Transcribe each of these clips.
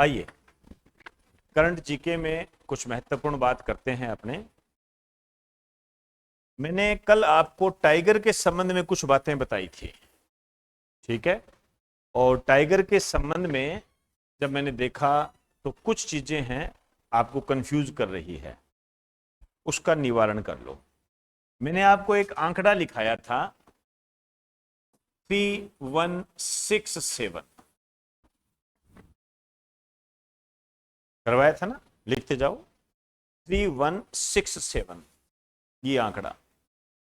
आइए current GK में कुछ महत्वपूर्ण बात करते हैं अपने। मैंने कल आपको टाइगर के संबंध में कुछ बातें बताई थी, ठीक है। और टाइगर के संबंध में जब मैंने देखा तो कुछ चीजें हैं आपको कंफ्यूज कर रही है, उसका निवारण कर लो। मैंने आपको एक आंकड़ा लिखाया था 3167, करवाया था ना, लिखते जाओ 3167 ये आंकड़ा।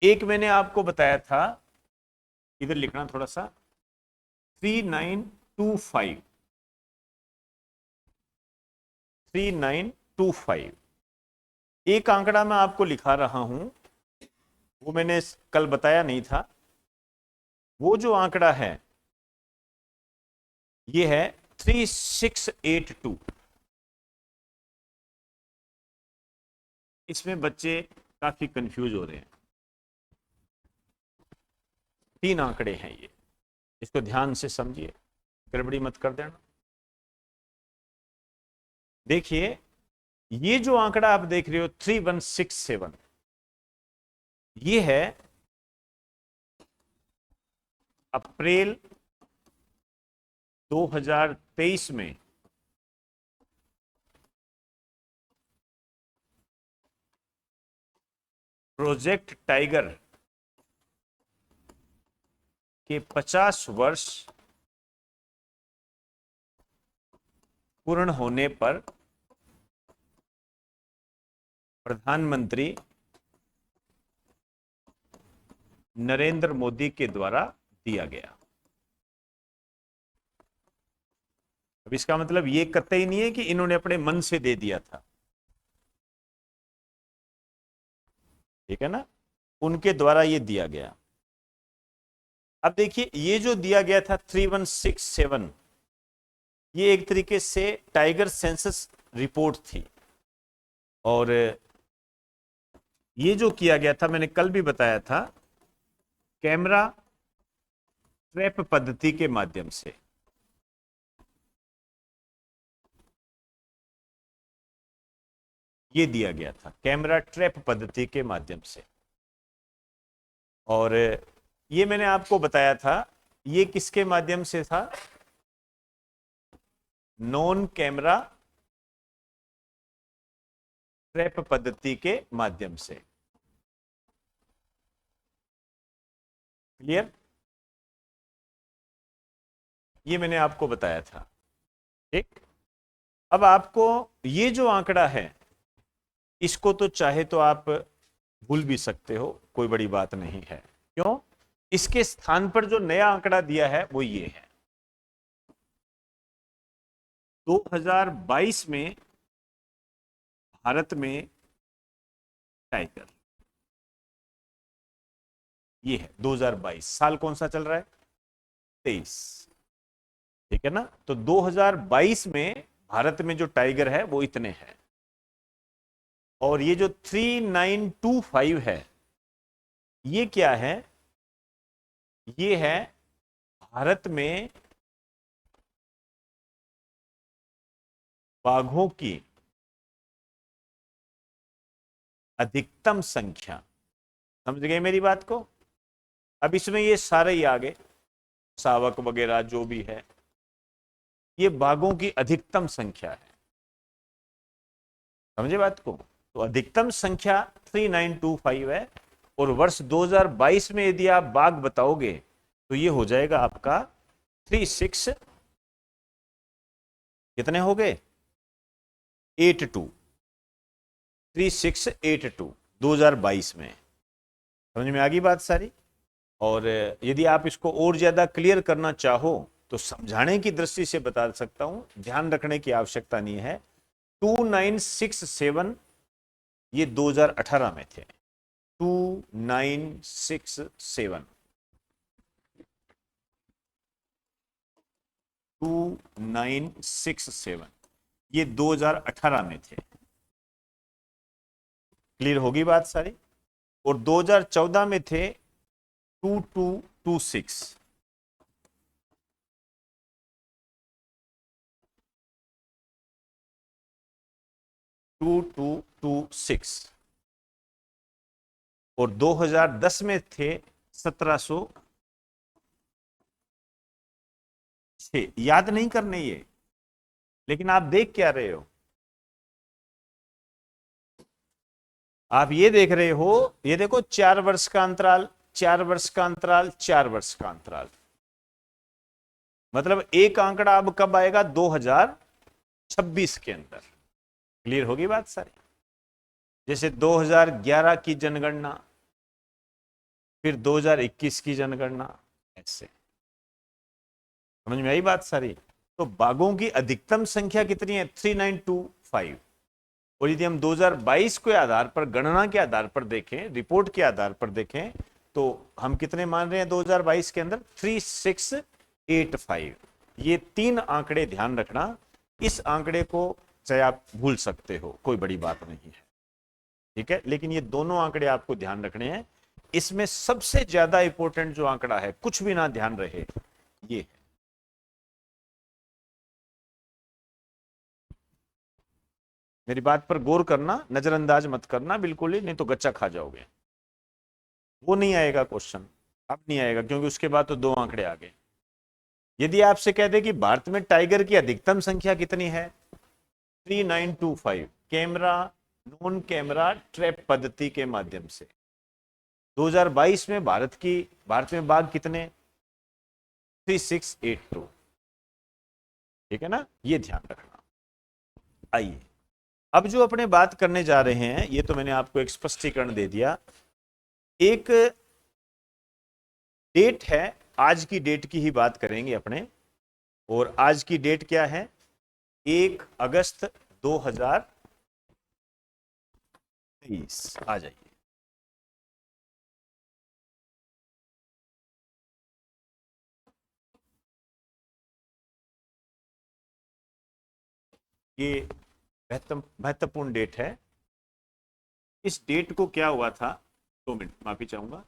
एक मैंने आपको बताया था, इधर लिखना थोड़ा सा, 3925 3925। एक आंकड़ा मैं आपको लिखा रहा हूं, वो मैंने कल बताया नहीं था। वो जो आंकड़ा है ये है 3682। इसमें बच्चे काफी कंफ्यूज हो रहे हैं। 3 आंकड़े हैं ये, इसको ध्यान से समझिए, गड़बड़ी मत कर देना। देखिए ये जो आंकड़ा आप देख रहे हो 3167, ये है अप्रैल 2023 में प्रोजेक्ट टाइगर के 50 वर्ष पूर्ण होने पर प्रधानमंत्री नरेंद्र मोदी के द्वारा दिया गया। अब इसका मतलब ये कतई नहीं है कि इन्होंने अपने मन से दे दिया था, ठीक है ना, उनके द्वारा ये दिया गया। अब देखिए ये जो दिया गया था 3167, ये एक तरीके से टाइगर सेंसस रिपोर्ट थी। और ये जो किया गया था मैंने कल भी बताया था, कैमरा ट्रैप पद्धति के माध्यम से। ये दिया गया था कैमरा ट्रैप पद्धति के माध्यम से। और ये मैंने आपको बताया था, ये किसके माध्यम से था? नॉन कैमरा ट्रैप पद्धति के माध्यम से। क्लियर? ये मैंने आपको बताया था, ठीक। अब आपको ये जो आंकड़ा है, इसको तो चाहे तो आप भूल भी सकते हो, कोई बड़ी बात नहीं है। क्यों? इसके स्थान पर जो नया आंकड़ा दिया है वो ये है 2022 में भारत में टाइगर। ये है 2022, साल कौन सा चल रहा है? 23, ठीक है ना। तो 2022 में भारत में जो टाइगर है वो इतने हैं। और ये जो 3925 है, ये क्या है? ये है भारत में बाघों की अधिकतम संख्या। समझ गए मेरी बात को? अब इसमें ये सारे ही आ गए, शावक वगैरह जो भी है, ये बाघों की अधिकतम संख्या है। समझे बात को? तो अधिकतम संख्या 3925 है। और वर्ष 2022 में यदि आप बाघ बताओगे तो ये हो जाएगा आपका 36, कितने हो गए? 82, 3682 2022 में। समझ में आ गई बात सारी? और यदि आप इसको और ज्यादा क्लियर करना चाहो तो समझाने की दृष्टि से बता सकता हूं, ध्यान रखने की आवश्यकता नहीं है। 2967 ये 2018 में थे। 2967 2967 ये 2018 में थे। क्लियर होगी बात सारी? और 2014 में थे 2226। 2226 और 2010 में थे 1706। याद नहीं करने ये, लेकिन आप देख क्या रहे हो? आप ये देख रहे हो, ये देखो 4 वर्ष का अंतराल, 4 वर्ष का अंतराल, 4 वर्ष का अंतराल। मतलब एक आंकड़ा अब कब आएगा? 2026 के अंदर। क्लियर होगी बात सारी? जैसे 2011 की जनगणना, फिर 2021 की जनगणना, ऐसे। समझ में आई बात सारी? तो बाघों की अधिकतम संख्या कितनी है? 3925। और यदि हम 2022 के आधार पर, गणना के आधार पर देखें, रिपोर्ट के आधार पर देखें, तो हम कितने मान रहे हैं 2022 के अंदर? 3685। ये 3 आंकड़े ध्यान रखना। इस आंकड़े को चाहे आप भूल सकते हो, कोई बड़ी बात नहीं है, ठीक है, लेकिन ये दोनों आंकड़े आपको ध्यान रखने हैं। इसमें सबसे ज्यादा इंपॉर्टेंट जो आंकड़ा है, कुछ भी ना ध्यान रहे, ये है। मेरी बात पर गौर करना, नजरअंदाज मत करना बिल्कुल ही, नहीं तो गच्चा खा जाओगे। वो नहीं आएगा क्वेश्चन, अब नहीं आएगा, क्योंकि उसके बाद तो 2 आंकड़े आ गए। यदि आपसे कह दे कि भारत में टाइगर की अधिकतम संख्या कितनी है? 3925। कैमरा, नॉन कैमरा ट्रैप पद्धति के माध्यम से 2022 में भारत में बाघ कितने? 3682। ठीक है ना, ये ध्यान रखना। आइए, अब जो अपने बात करने जा रहे हैं, ये तो मैंने आपको एक स्पष्टीकरण दे दिया। एक डेट है, आज की डेट की ही बात करेंगे अपने, और आज की डेट क्या है? 1 अगस्त 2023। आ जाइए। ये महत्वपूर्ण डेट है। इस डेट को क्या हुआ था? 2 मिनट माफी चाहूंगा,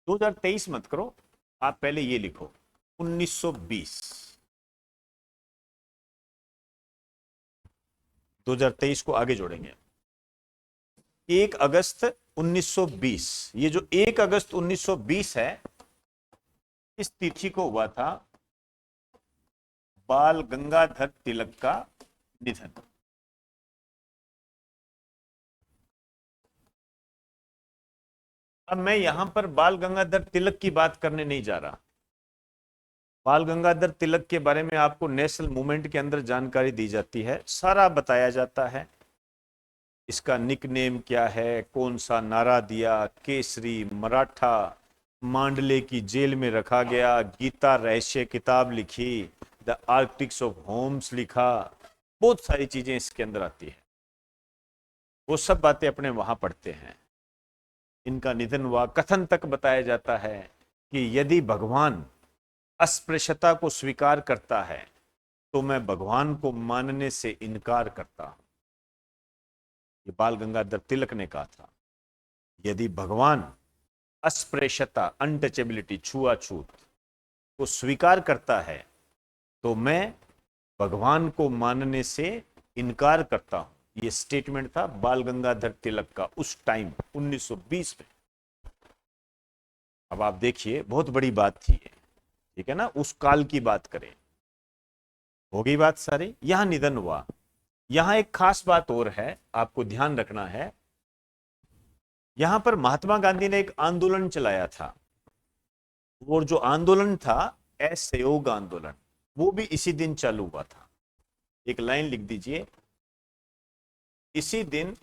2023 मत करो, आप पहले ये लिखो 1920। 2023 को आगे जोड़ेंगे। 1 अगस्त 1920। ये जो 1 अगस्त 1920 है, इस तिथि को हुआ था बाल गंगाधर तिलक का निधन। अब मैं यहां पर बाल गंगाधर तिलक की बात करने नहीं जा रहा। बाल गंगाधर तिलक के बारे में आपको नेशनल मूवमेंट के अंदर जानकारी दी जाती है, सारा बताया जाता है। इसका निकनेम क्या है, कौन सा नारा दिया, केसरी, मराठा, मांडले की जेल में रखा गया, गीता रहस्य किताब लिखी, द आर्टिक्स ऑफ होम्स लिखा, बहुत सारी चीजें इसके अंदर आती है। वो सब बातें अपने वहां पढ़ते हैं। इनका निधन हुआ, कथन तक बताया जाता है कि यदि भगवान अस्पृश्यता को स्वीकार करता है, तो मैं भगवान को मानने से इनकार करता हूं। ये बाल गंगाधर तिलक ने कहा था। यदि भगवान अस्पृश्यता, अनटचेबिलिटी, छुआछूत को स्वीकार करता है, तो मैं भगवान को मानने से इनकार करता हूं। यह स्टेटमेंट था बाल गंगाधर तिलक का उस टाइम 1920 में। अब आप देखिए, बहुत बड़ी बात थी ये, ठीक है ना, उस काल की बात करें। हो गई बात सारी? यहां निधन हुआ। यहां एक खास बात और है, आपको ध्यान रखना है। यहां पर महात्मा गांधी ने एक आंदोलन चलाया था, और जो आंदोलन था असहयोग आंदोलन, वो भी इसी दिन चालू हुआ था। एक लाइन लिख दीजिए, इसी दिन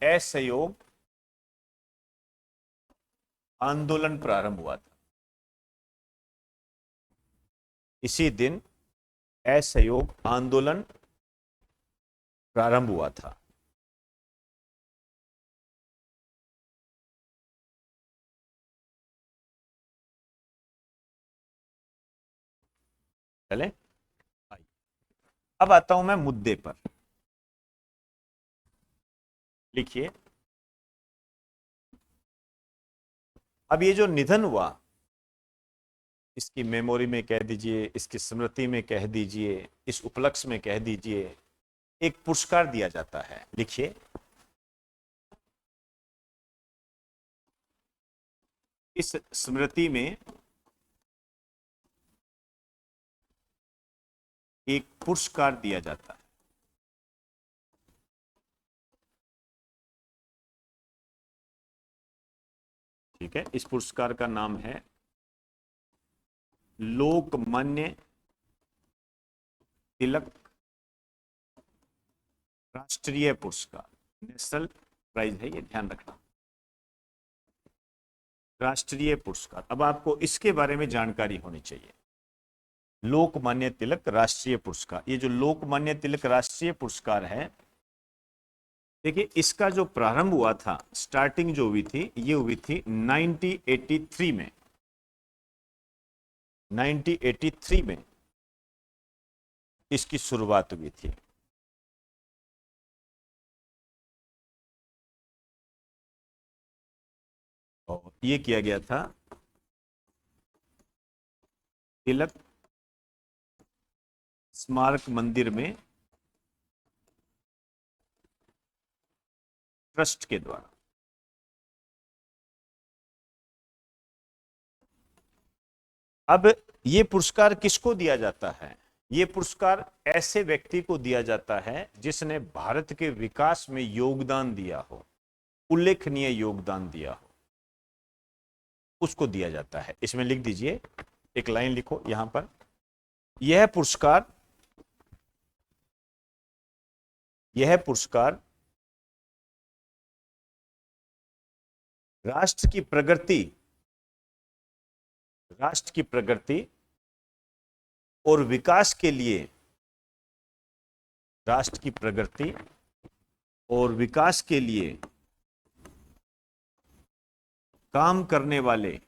असहयोग आंदोलन प्रारंभ हुआ था। इसी दिन असहयोग आंदोलन प्रारंभ हुआ था। चले, अब आता हूं मैं मुद्दे पर। लिखिए, अब ये जो निधन हुआ, इसकी मेमोरी में कह दीजिए, इसकी स्मृति में कह दीजिए, इस उपलक्ष्य में कह दीजिए, एक पुरस्कार दिया जाता है। लिखिए, इस स्मृति में एक पुरस्कार दिया जाता है। ठीक है, इस पुरस्कार का नाम है लोकमान्य तिलक राष्ट्रीय पुरस्कार। नेशनल प्राइज है ये, ध्यान रखना, राष्ट्रीय पुरस्कार। अब आपको इसके बारे में जानकारी होनी चाहिए। लोकमान्य तिलक राष्ट्रीय पुरस्कार, ये जो लोकमान्य तिलक राष्ट्रीय पुरस्कार है, देखिए इसका जो प्रारंभ हुआ था, स्टार्टिंग जो हुई थी, ये हुई थी 1983 में। 1983 में इसकी शुरुआत हुई थी। और ये किया गया था तिलक स्मारक मंदिर में ट्रस्ट के द्वारा। अब ये पुरस्कार किसको दिया जाता है? ये पुरस्कार ऐसे व्यक्ति को दिया जाता है जिसने भारत के विकास में योगदान दिया हो, उल्लेखनीय योगदान दिया हो, उसको दिया जाता है। इसमें लिख दीजिए, एक लाइन लिखो यहां पर, यह पुरस्कार राष्ट्र की प्रगति और विकास के लिए, राष्ट्र की प्रगति और विकास के लिए काम करने वाले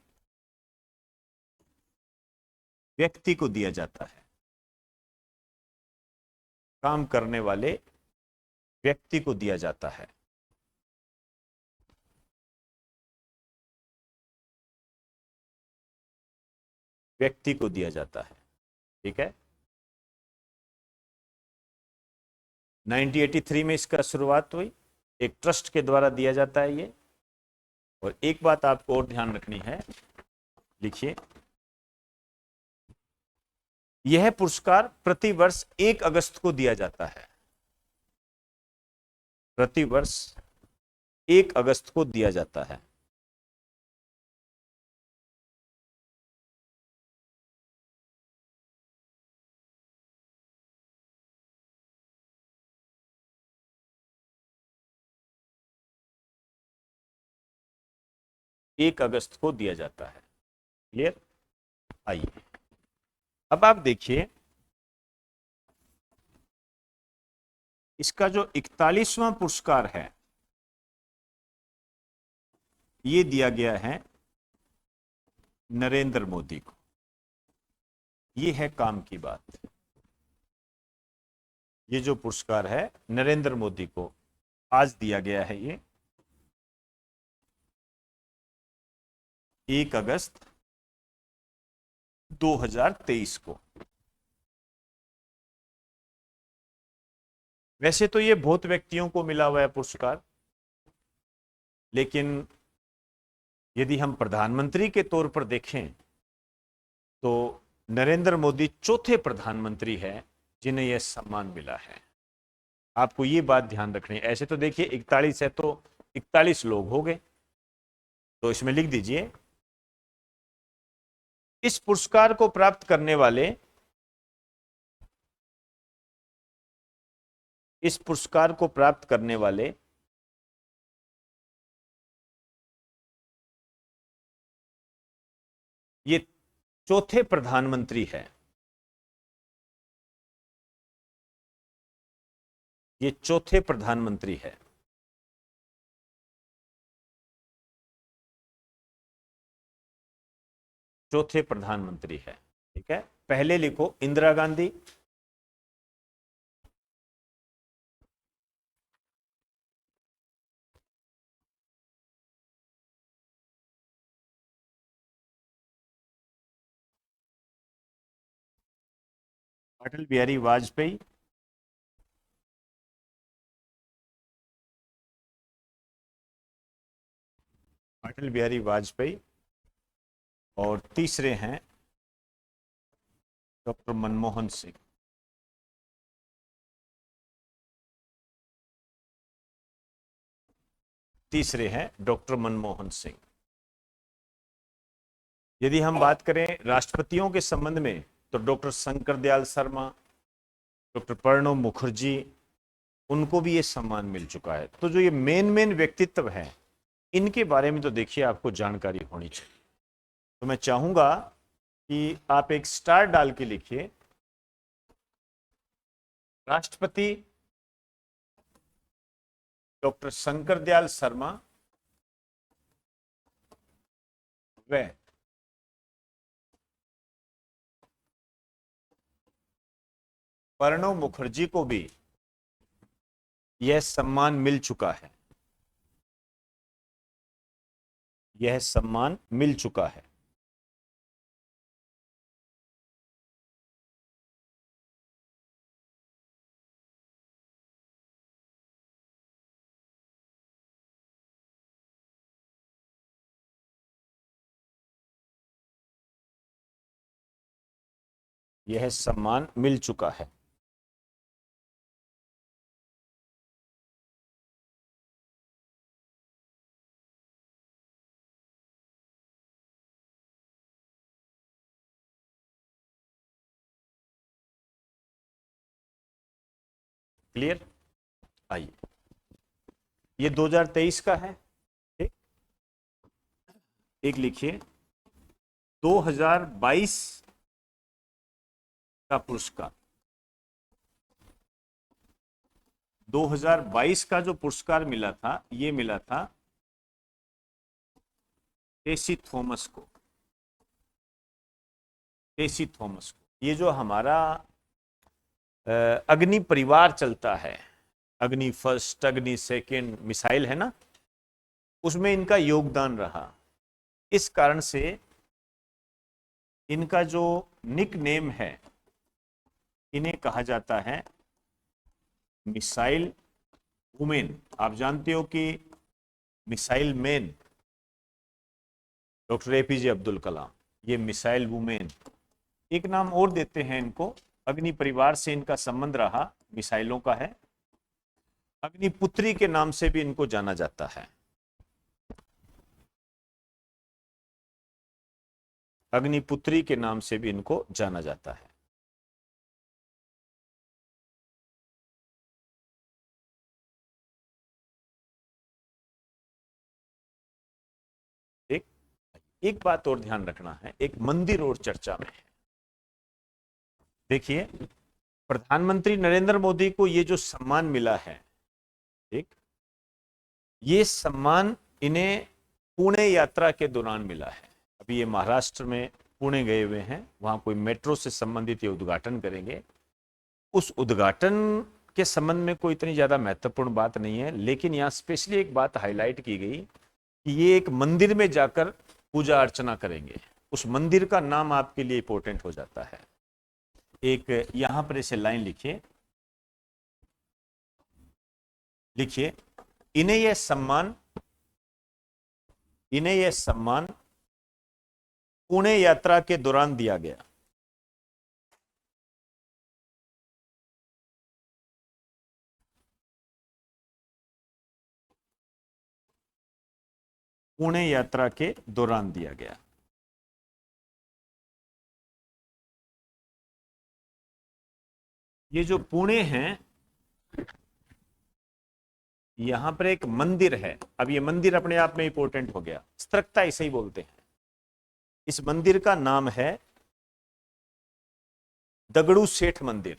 व्यक्ति को दिया जाता है। काम करने वाले व्यक्ति को दिया जाता है। व्यक्ति को दिया जाता है। ठीक है, 1983 में इसका शुरुआत हुई, एक ट्रस्ट के द्वारा दिया जाता है ये। और एक बात आपको और ध्यान रखनी है, लिखिए, यह पुरस्कार प्रतिवर्ष 1 अगस्त को दिया जाता है। प्रतिवर्ष 1 अगस्त को दिया जाता है। एक अगस्त को दिया जाता है। क्लियर? आइए अब आप देखिए, इसका जो 41वां पुरस्कार है, ये दिया गया है नरेंद्र मोदी को। ये है काम की बात। ये जो पुरस्कार है नरेंद्र मोदी को आज दिया गया है, ये 1 अगस्त 2023 को। वैसे तो ये बहुत व्यक्तियों को मिला हुआ है पुरस्कार, लेकिन यदि हम प्रधानमंत्री के तौर पर देखें तो नरेंद्र मोदी चौथे प्रधानमंत्री हैं जिन्हें यह सम्मान मिला है। आपको ये बात ध्यान रखनी है। ऐसे तो देखिए 41 है तो 41 लोग हो गए, तो इसमें लिख दीजिए, इस पुरस्कार को प्राप्त करने वाले, इस पुरस्कार को प्राप्त करने वाले ये चौथे प्रधानमंत्री हैं। ये चौथे प्रधानमंत्री है। चौथे प्रधानमंत्री है। ठीक है, पहले लिखो इंदिरा गांधी, अटल बिहारी वाजपेयी, अटल बिहारी वाजपेयी, और तीसरे हैं डॉक्टर मनमोहन सिंह। तीसरे हैं डॉक्टर मनमोहन सिंह। यदि हम बात करें राष्ट्रपतियों के संबंध में तो डॉक्टर शंकर दयाल शर्मा, डॉक्टर प्रणब मुखर्जी, उनको भी ये सम्मान मिल चुका है। तो जो ये मेन मेन व्यक्तित्व हैं, इनके बारे में तो देखिए आपको जानकारी होनी चाहिए। तो मैं चाहूंगा कि आप एक स्टार डाल के लिखिए, राष्ट्रपति डॉक्टर शंकर दयाल शर्मा व प्रणब मुखर्जी को भी यह सम्मान मिल चुका है। यह सम्मान मिल चुका है। यह सम्मान मिल चुका है। क्लियर? आइए, ये 2023 का है। ठीक, एक लिखिए 2022 का पुरस्कार। 2022 का जो पुरस्कार मिला था, ये मिला था टेसी थॉमस को। टेसी थॉमस को। ये जो हमारा अग्नि परिवार चलता है, अग्नि फर्स्ट, अग्नि सेकेंड मिसाइल है ना, उसमें इनका योगदान रहा। इस कारण से इनका जो निक नेम है, इन्हें कहा जाता है मिसाइल वुमेन। आप जानते हो कि missile man doctor APJ Abdul Kalam, ये मिसाइल वुमेन। एक नाम और देते हैं इनको, अग्नि परिवार से इनका संबंध रहा, मिसाइलों का है। अग्निपुत्री के नाम से भी इनको जाना जाता है। अग्निपुत्री के नाम से भी इनको जाना जाता है। एक एक बात और ध्यान रखना है, एक मंदिर और चर्चा में है। देखिए, प्रधानमंत्री नरेंद्र मोदी को ये जो सम्मान मिला है, ठीक, ये सम्मान इन्हें पुणे यात्रा के दौरान मिला है। अभी ये महाराष्ट्र में पुणे गए हुए हैं, वहां कोई मेट्रो से संबंधित ये उद्घाटन करेंगे। उस उद्घाटन के संबंध में कोई इतनी ज्यादा महत्वपूर्ण बात नहीं है, लेकिन यहाँ स्पेशली एक बात हाईलाइट की गई कि ये एक मंदिर में जाकर पूजा अर्चना करेंगे। उस मंदिर का नाम आपके लिए इंपॉर्टेंट हो जाता है। एक यहां पर इसे लाइन लिखिए, लिखिए इन्हें यह सम्मान पुणे यात्रा के दौरान दिया गया। पुणे यात्रा के दौरान दिया गया। ये जो पुणे है, यहां पर एक मंदिर है। अब ये मंदिर अपने आप में इंपॉर्टेंट हो गया, स्त्रकता इसे ही बोलते हैं। इस मंदिर का नाम है दगड़ू सेठ मंदिर।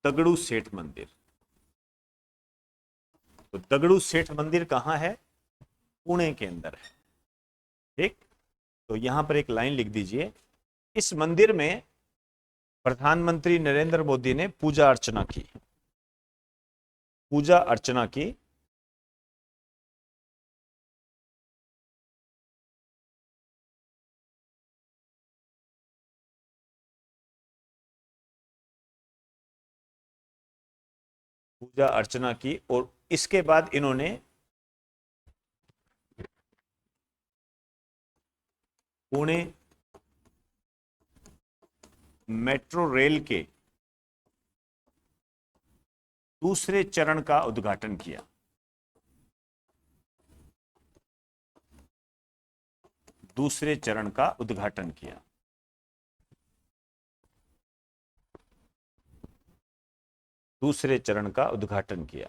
दगड़ू सेठ मंदिर। तो दगड़ू सेठ मंदिर कहां है? पुणे के अंदर है। ठीक, तो यहां पर एक लाइन लिख दीजिए, इस मंदिर में प्रधानमंत्री नरेंद्र मोदी ने पूजा अर्चना की। पूजा अर्चना की पूजा अर्चना की। और इसके बाद इन्होंने पुणे मेट्रो रेल के दूसरे चरण का उद्घाटन किया। दूसरे चरण का उद्घाटन किया। दूसरे चरण का उद्घाटन किया।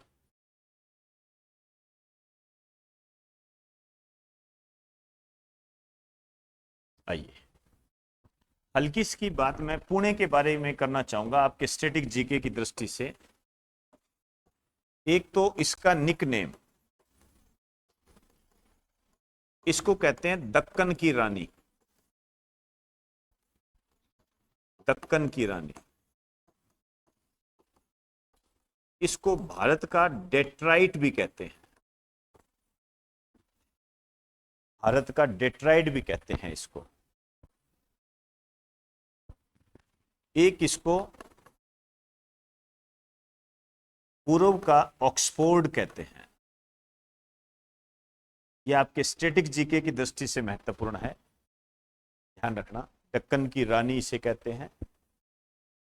आइए, हल्की सी बात मैं पुणे के बारे में करना चाहूंगा आपके स्टैटिक जीके की दृष्टि से। एक तो इसका निक नेम, इसको कहते हैं दक्कन की रानी। दक्कन की रानी। इसको भारत का डेट्राइट भी कहते हैं। भारत का डेट्राइट भी कहते हैं इसको। एक इसको पूर्व का ऑक्सफोर्ड कहते हैं। यह आपके स्टैटिक जीके की दृष्टि से महत्वपूर्ण है, ध्यान रखना। दक्कन की रानी इसे कहते हैं।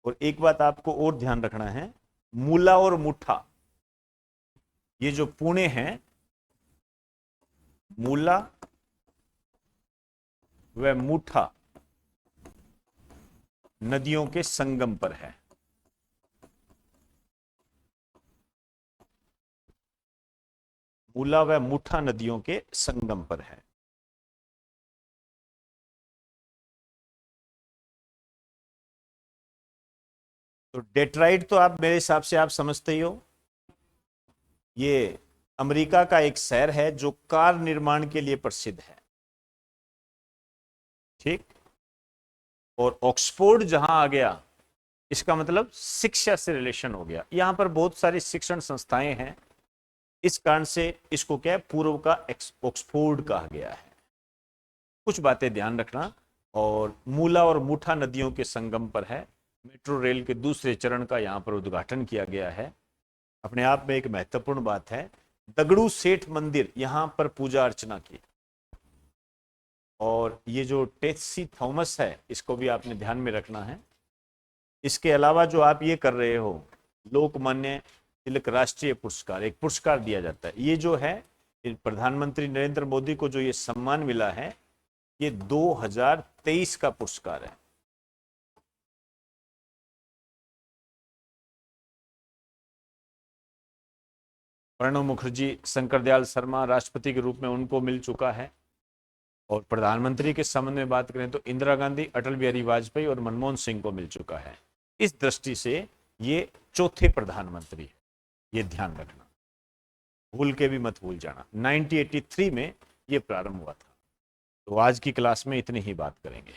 और एक बात आपको और ध्यान रखना है, मूला और मुठा, ये जो पुणे है, मूला व मुठा नदियों के संगम पर है। मूला व मुठा नदियों के संगम पर है। तो डेट्राइट तो आप मेरे हिसाब से आप समझते ही हो, ये अमेरिका का एक शहर है जो कार निर्माण के लिए प्रसिद्ध है। ठीक। और ऑक्सफोर्ड जहां आ गया, इसका मतलब शिक्षा से रिलेशन हो गया। यहां पर बहुत सारी शिक्षण संस्थाएं हैं, इस कारण से इसको क्या है, पूर्व का ऑक्सफोर्ड कहा गया है। कुछ बातें ध्यान रखना। और मूला और मुठा नदियों के संगम पर है। मेट्रो रेल के दूसरे चरण का यहां पर उद्घाटन किया गया है। अपने आप में एक महत्वपूर्ण बात है, दगड़ू सेठ मंदिर, यहां पर पूजा अर्चना की। और ये जो टेसी थॉमस है, इसको भी आपने ध्यान में रखना है। इसके अलावा जो आप ये कर रहे हो, लोकमान्य तिलक राष्ट्रीय पुरस्कार, एक पुरस्कार दिया जाता है। ये जो है, प्रधानमंत्री नरेंद्र मोदी को जो ये सम्मान मिला है, ये 2023 का पुरस्कार है। प्रणब मुखर्जी, शंकर दयाल शर्मा राष्ट्रपति के रूप में उनको मिल चुका है। और प्रधानमंत्री के संबंध में बात करें तो इंदिरा गांधी, अटल बिहारी वाजपेयी और मनमोहन सिंह को मिल चुका है। इस दृष्टि से ये चौथे प्रधानमंत्री है, ये ध्यान रखना, भूल के भी मत भूल जाना। 1983 में ये प्रारंभ हुआ था। तो आज की क्लास में इतनी ही बात करेंगे।